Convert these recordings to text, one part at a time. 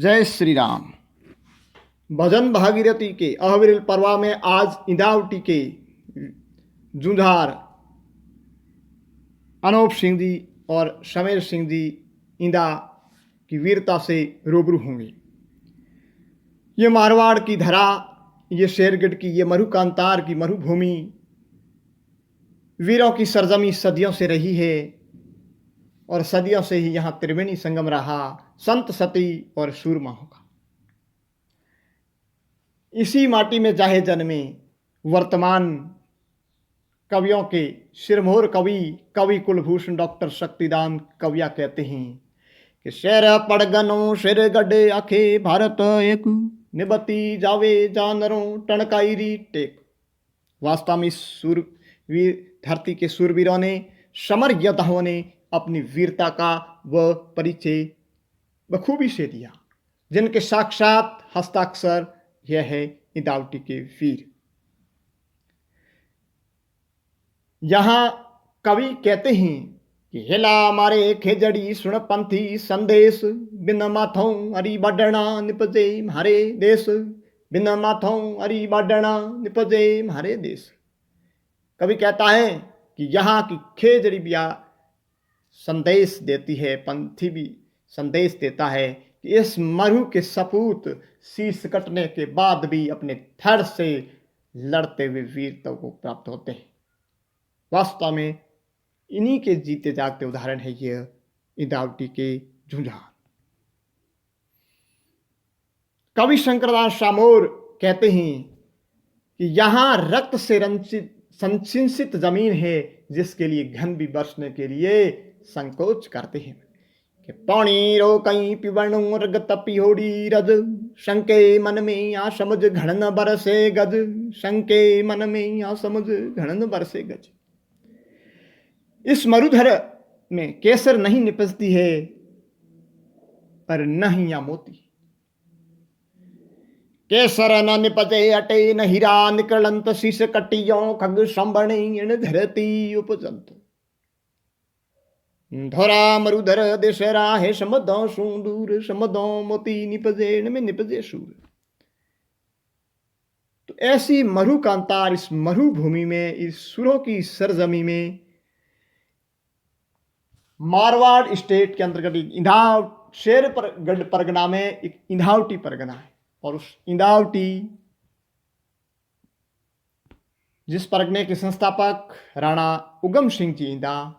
जय श्री राम। भजन भागीरथी के अहविरल पर्वा में आज इंदावटी के जूझार अनूप सिंह जी और शमेर सिंह जी इंदा की वीरता से रूबरू होंगे। ये मारवाड़ की धरा, ये शेरगढ़ की, ये मरुकांतार की मरुभूमि वीरों की सरजमी सदियों से रही है और सदियों से ही यहाँ त्रिवेणी संगम रहा, संत सती और सूरमाओं का। इसी माटी में जाहे जन्मे वर्तमान कवियों के सिरमौर कवि कुलभूषण डॉक्टर शक्तिदान कविया कहते हैं कि शेर पड़गनो सिर गड्ढे आखे भारत एक निबती जावे जानरों टणकाईरी टेक। वास्तव में सूरवीर धरती के सूरवीरों ने, समर योद्धाओं ने अपनी वीरता का वह परिचय बखूबी से दिया, जिनके साक्षात हस्ताक्षर यह है इंदावटी के वीर। यहाँ कवि कहते हैं कि हेला मारे खेजड़ी सुन पंथी संदेश, बिन माथों अरी बढ़ना निपजे मारे देश, बिन माथों अरी बढ़ना निपजे मारे देश। कवि कहता है कि यहाँ की खेजड़ी भी संदेश देती है, पंथी भी संदेश देता है कि इस मरु के सपूत शीश कटने के बाद भी अपने धड़ से लड़ते हुए वीरता को प्राप्त होते हैं। वास्तव में इन्हीं के जीते जागते उदाहरण है यह इंदावटी के झुंझार। कवि शंकरदास सामोर कहते हैं कि यहाँ रक्त से संचिंसित जमीन है, जिसके लिए घन भी बरसने के लिए संकोच करते हैं कि पानी रो कहीं पिबणु रगत पिहोड़ी रज, शंके मन में आ समझ घड़न बरसे गज, शंके मन में आ समझ घड़न बरसे गज। इस मरुधर में केसर नहीं निपजती है पर नहीं या मोती, केसर न निपजे अटे न हीरा निकलंत, शीश कटियों खग संबणी धरती उपजंत। धोरा मरुधर देशरा है समदों सुदूर, समदों मोती निपजे में निपजे सूर। तो ऐसी मरुकांतार, इस मरुभूमि में, इस सुरों की सरजमी में, मारवाड़ स्टेट के अंतर्गत शेरगढ़ परगना में एक इंदावटी परगना है। और उस इंदावटी, जिस परगने के संस्थापक राणा उगम सिंह जी इंदा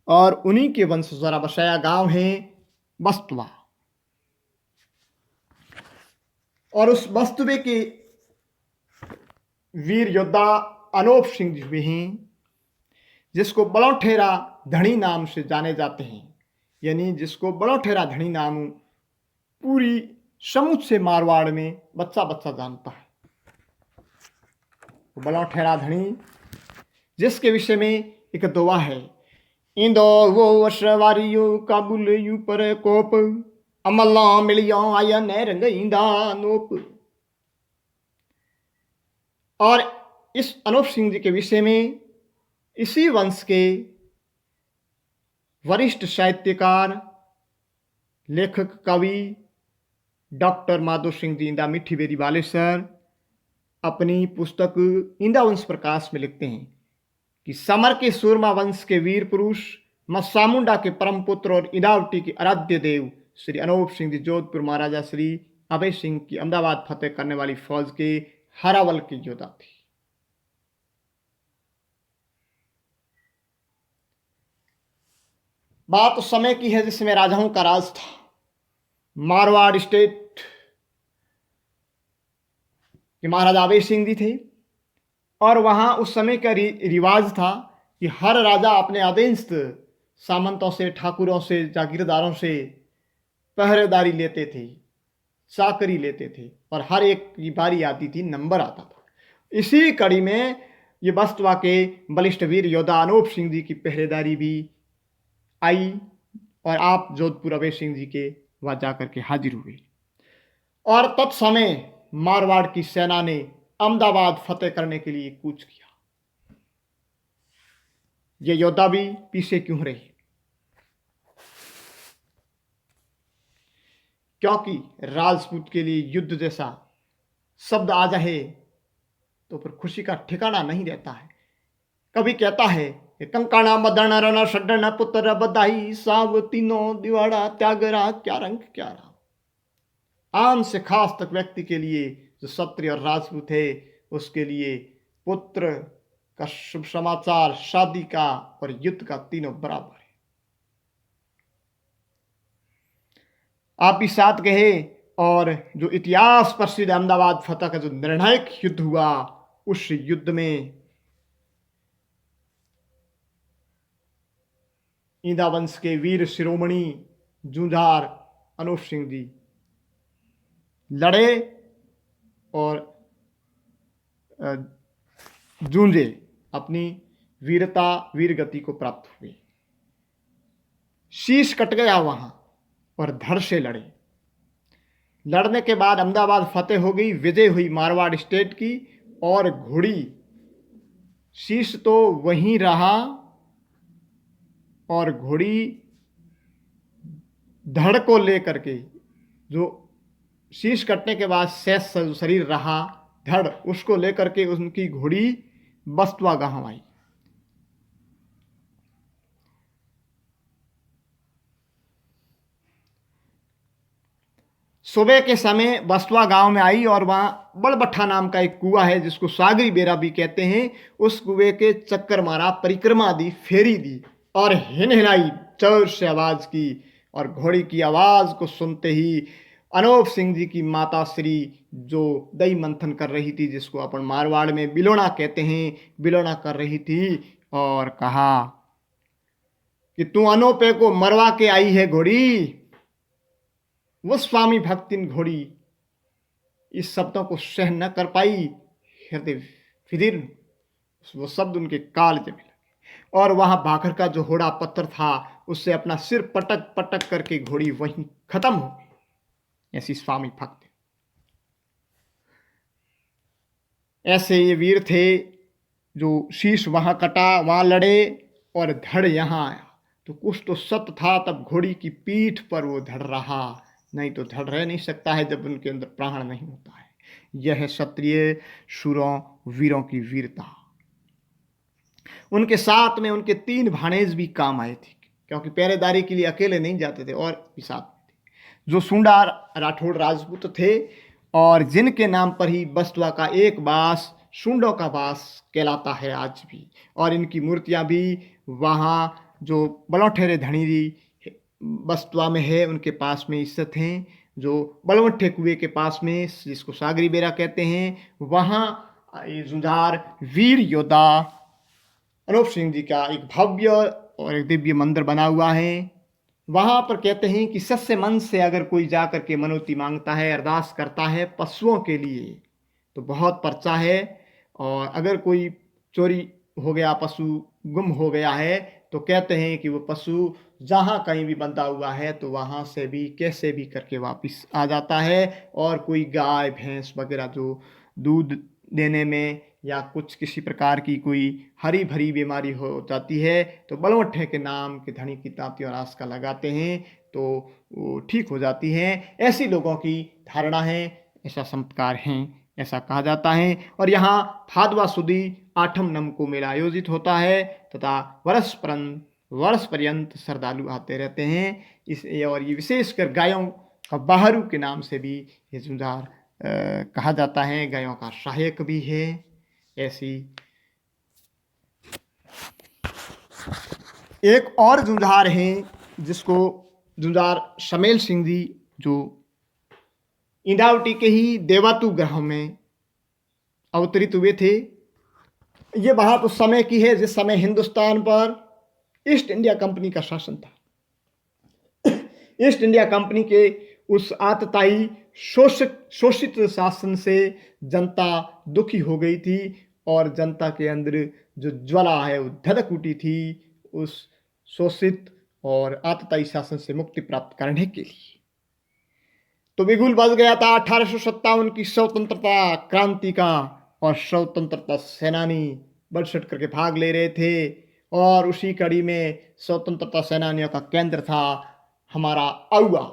और उन्हीं के वंश द्वारा बसाया गांव है बस्तुआ। और उस बस्तुए के वीर योद्धा अनूप सिंह जी भी हैं, जिसको बलौठेरा धनी नाम से जाने जाते हैं। यानी जिसको बलौठेरा धनी नाम पूरी समूचे मारवाड़ में बच्चा बच्चा जानता है। बलौठेरा धनी, जिसके विषय में एक दोहा है, इंदो वो अशवारियो काबुल यू पर कोप, अमला मिलियो आया ने रंग इंदा नोप। और इस अनूप सिंह जी के विषय में इसी वंश के वरिष्ठ साहित्यकार, लेखक, कवि डॉक्टर माधो सिंह जी इंदा मिठी बेरी बालेसर अपनी पुस्तक इंदा वंश प्रकाश में लिखते हैं कि समर के सूरमा वंश के वीर पुरुष, मस्सामुंडा के परम पुत्र और इंदावटी के आराध्य देव श्री अनूप सिंह जी जोधपुर महाराजा श्री अभय सिंह की अहमदाबाद फतेह करने वाली फौज के हरावल के योद्धा थे। बात उस समय की है जिसमें राजाओं का राज था। मारवाड़ स्टेट के महाराजा अभय सिंह जी थे और वहां उस समय का रिवाज था कि हर राजा अपने अधीनस्थ सामंतों से, ठाकुरों से, जागीरदारों से पहरेदारी लेते थे, चाकरी लेते थे और हर एक की बारी आती थी, नंबर आता था। इसी कड़ी में ये बस्तवा के बलिष्ठ वीर योद्धा अनूप सिंह जी की पहरेदारी भी आई और आप जोधपुर अभय सिंह जी के वहां जाकर के हाजिर हुए। और तत्समय मारवाड़ की सेना ने अहमदाबाद फतेह करने के लिए कूच किया। ये योद्धा भी पीछे क्यों रहे? क्योंकि राजपूत के लिए युद्ध जैसा शब्द आ जाए तो फिर खुशी का ठिकाना नहीं रहता है। कभी कहता है कि कंकाणा मदन रण षडन पुत्र बधाई साव तीनों दिवाड़ा त्यागरा क्या रंग क्या राम। आम से खास तक व्यक्ति के लिए जो क्षत्रिय और राजपूत है उसके लिए पुत्र का शुभ समाचार, शादी का और युद्ध का तीनों बराबर है। आप भी साथ गए और जो इतिहास प्रसिद्ध अहमदाबाद फतह का जो निर्णायक युद्ध हुआ, उस युद्ध में ईंदा वंश के वीर शिरोमणि जूझार अनूप सिंह जी लड़े और जूझे, अपनी वीरता वीर गति को प्राप्त हुए। शीश कट गया वहां और धड़ से लड़े। लड़ने के बाद अहमदाबाद फतेह हो गई, विजय हुई मारवाड़ स्टेट की, और घोड़ी शीश तो वहीं रहा और घोड़ी धड़ को लेकर के, जो शीश कटने के बाद शेष शरीर रहा धड़, उसको लेकर के उनकी घोड़ी बस्तवा गांव आई। सुबह के समय बस्तवा गांव में आई और वहां बड़बट्ठा नाम का एक कुआं है जिसको सागरी बेरा भी कहते हैं। उस कुएं के चक्कर मारा, परिक्रमा दी, फेरी दी और हिनहिनाई जोर से आवाज की। और घोड़ी की आवाज को सुनते ही अनूप सिंह जी की माता श्री जो दही मंथन कर रही थी, जिसको अपन मारवाड़ में बिलोना कहते हैं, बिलोना कर रही थी और कहा कि तू अनोपे को मरवा के आई है घोड़ी। वो स्वामी भक्तिन घोड़ी इस शब्दों को सहन न कर पाई, हृदय फिदिर वो शब्द उनके कालजे में लगे और वहां भाखर का जो होड़ा पत्थर था उससे अपना सिर पटक पटक करके घोड़ी वहीं खत्म हो गई। ऐसी स्वामी भक्ति, ऐसे ये वीर थे जो शीश वहां कटा, वहां लड़े और धड़ यहां आया। तो कुछ तो सत्य था, तब घोड़ी की पीठ पर वो धड़ रहा, नहीं तो धड़ रह नहीं सकता है जब उनके अंदर प्राण नहीं होता है। यह है क्षत्रिय शूरों वीरों की वीरता। उनके साथ में उनके 3 भाणेज भी काम आए थे, क्योंकि पहरेदारी के लिए अकेले नहीं जाते थे और भी साथ में थे, जो सुंडार राठौड़ राजपूत थे और जिनके नाम पर ही बस्तवा का एक बास सुंडों का बास कहलाता है आज भी। और इनकी मूर्तियां भी वहाँ जो बलौठेरे धनीरी बस्तवा में है उनके पास में स्थित हैं, जो बलवट्ठे कुएं के पास में, जिसको सागरी बेरा कहते हैं, वहाँ जुझार वीर योद्धा अनूप सिंह जी का एक भव्य और एक दिव्य मंदिर बना हुआ है। वहाँ पर कहते हैं कि सच्चे मन से अगर कोई जा कर के मनोती मांगता है, अरदास करता है पशुओं के लिए, तो बहुत पर्चा है। और अगर कोई चोरी हो गया, पशु गुम हो गया है, तो कहते हैं कि वो पशु जहाँ कहीं भी बंधा हुआ है तो वहाँ से भी कैसे भी करके वापस आ जाता है। और कोई गाय भैंस वगैरह जो दूध देने में या कुछ किसी प्रकार की कोई हरी भरी बीमारी हो जाती है तो बलवट्ठे के नाम के धनी की तांती और आस्का लगाते हैं तो वो ठीक हो जाती है। ऐसी लोगों की धारणा है, ऐसा चमत्कार है, ऐसा कहा जाता है। और यहाँ भादवा सुदी 8 नम को मेला आयोजित होता है तथा वर्ष पर्यंत श्रद्धालु आते रहते हैं। इस और ये विशेषकर गायों का बाहरू के नाम से भी ये जुझार कहा जाता है, गायों का सहायक भी है। ऐसी एक और जुझार है जिसको जुझार शमेल सिंह जी, जो इंडावटी के ही देवातु ग्राम में अवतरित हुए थे। ये बात उस समय की है जिस समय हिंदुस्तान पर ईस्ट इंडिया कंपनी का शासन था। ईस्ट इंडिया कंपनी के उस आतताई शोषित शासन से जनता दुखी हो गई थी और जनता के अंदर जो ज्वाला है वो धधक उठी थी उस शोषित और आतताई शासन से मुक्ति प्राप्त करने के लिए। तो बिगुल बज गया था 1857 की स्वतंत्रता क्रांति का और स्वतंत्रता सेनानी बढ़ चढ़ करके भाग ले रहे थे। और उसी कड़ी में स्वतंत्रता सेनानियों का केंद्र था हमारा आउआ।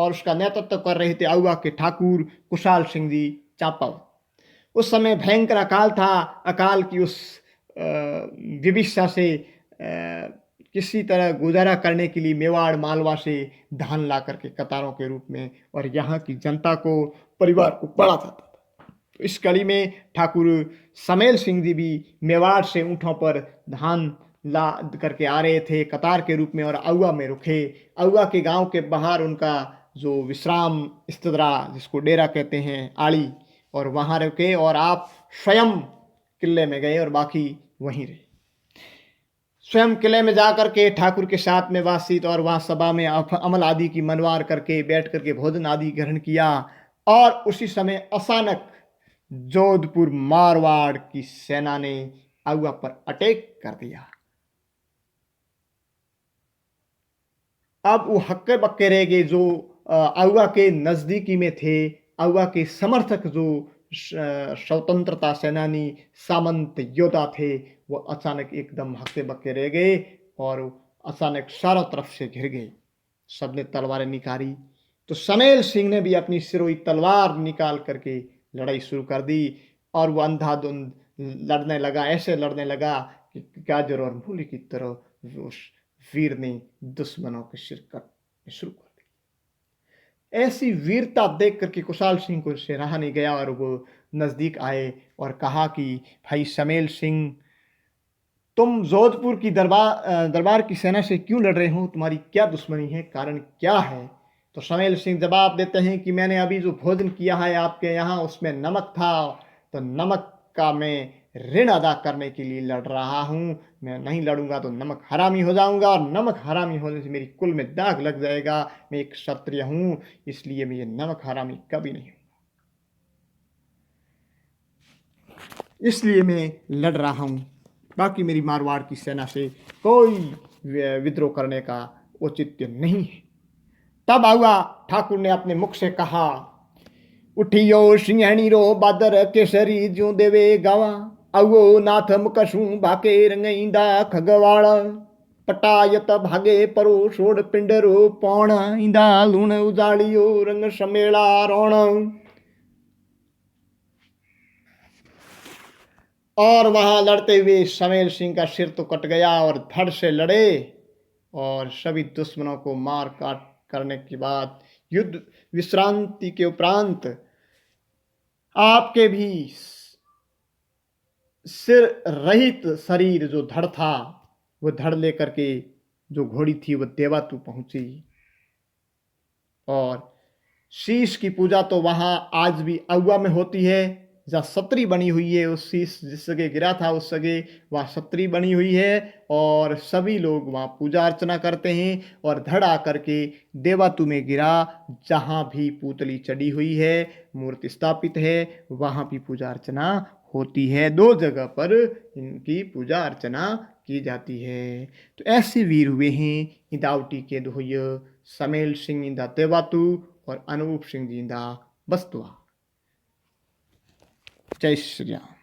और उसका नेतृत्व कर रहे थे आउवा के ठाकुर कुशाल सिंह जी चापव। उस समय भयंकर अकाल था। अकाल की उस विभिषा से किसी तरह गुजारा करने के लिए मेवाड़ मालवा से धान ला करके कतारों के रूप में और यहाँ की जनता को, परिवार को बड़ा था। तो इस कड़ी में ठाकुर समेल सिंह जी भी मेवाड़ से ऊँटों पर धान ला करके आ रहे थे कतार के रूप में और आउवा में रुके। आउवा के गांव के बाहर उनका जो विश्राम इस्तदरा, जिसको डेरा कहते हैं, आड़ी, और वहाँ रुके और आप स्वयं किले में गए और बाकी वहीं रहे। स्वयं किले में जाकर के ठाकुर के साथ में बातचीत और वहाँ सभा में अमल आदि की मनवार करके बैठ करके भोजन आदि ग्रहण किया। और उसी समय अचानक जोधपुर मारवाड़ की सेना ने आउवा पर अटैक कर दिया। अब वो हक्के बक्के रह गए जो आउवा के नज़दीकी में थे। आउवा के समर्थक जो स्वतंत्रता सेनानी सामंत योद्धा थे, वो अचानक एकदम हक्के बक्के रह गए और अचानक चारों तरफ से घिर गए। सबने तलवारें निकाली तो समेल सिंह ने भी अपनी सिरोई तलवार निकाल करके लड़ाई शुरू कर दी और वो अंधाधुंध लड़ने लगा। ऐसे लड़ने लगा कि गाजर और मूली की तरह उस वीर ने दुश्मनों के सिर काटने शुरू कर दी। ऐसी वीरता देख करके कुशाल सिंह को से रहा नहीं गया और वो नज़दीक आए और कहा कि भाई समेल सिंह, तुम जोधपुर की दरबार की सेना से क्यों लड़ रहे हो? तुम्हारी क्या दुश्मनी है? कारण क्या है? तो समेल सिंह जवाब देते हैं कि मैंने अभी जो भोजन किया है आपके यहाँ, उसमें नमक था, तो नमक का मैं ऋण अदा करने के लिए लड़ रहा हूँ। मैं नहीं लड़ूंगा तो नमक हरामी हो जाऊंगा और नमक हरामी होने से मेरी कुल में दाग लग जाएगा। मैं एक क्षत्रिय हूँ, इसलिए मैं ये नमक हरामी कभी नहीं हूँ, इसलिए मैं लड़ रहा हूँ। बाकी मेरी मारवाड़ की सेना से कोई विद्रोह करने का औचित्य नहीं है। तब आउवा ठाकुर ने अपने मुख से कहा, उठियो सिंहणी रो बादर केसरी ज्यों देवे गावा, आवो नाथ मुकसू भाके रंगईंदा खगवाड़, पटायत भागे परो सोड़ पिंडरो पौण, इंदा लूण उजाड़ियो रंग समेला रोण। और वहां लड़ते हुए समेल सिंह का सिर तो कट गया और धड़ से लड़े और सभी दुश्मनों को मार काट करने के बाद युद्ध विश्रांति के उपरांत आपके भी सिर रहित शरीर जो धड़ था, वो धड़ लेकर के जो घोड़ी थी वो देवातु पहुंची। और शीश की पूजा तो वहां आज भी आउवा में होती है, जहाँ सत्री बनी हुई है। उस शीश जिस जगह गिरा था उस जगह वहाँ सत्री बनी हुई है और सभी लोग वहाँ पूजा अर्चना करते हैं। और धड़ आकर के देवातु में गिरा, जहाँ भी पुतली चढ़ी हुई है, मूर्ति स्थापित है, वहाँ भी पूजा अर्चना होती है। दो जगह पर इनकी पूजा अर्चना की जाती है। तो ऐसे वीर हुए हैं इंदावटी के दोहय, समेल सिंह इंदा देवातु और अनूप सिंह जी इंदा बस्तुआ। जय श्री राम।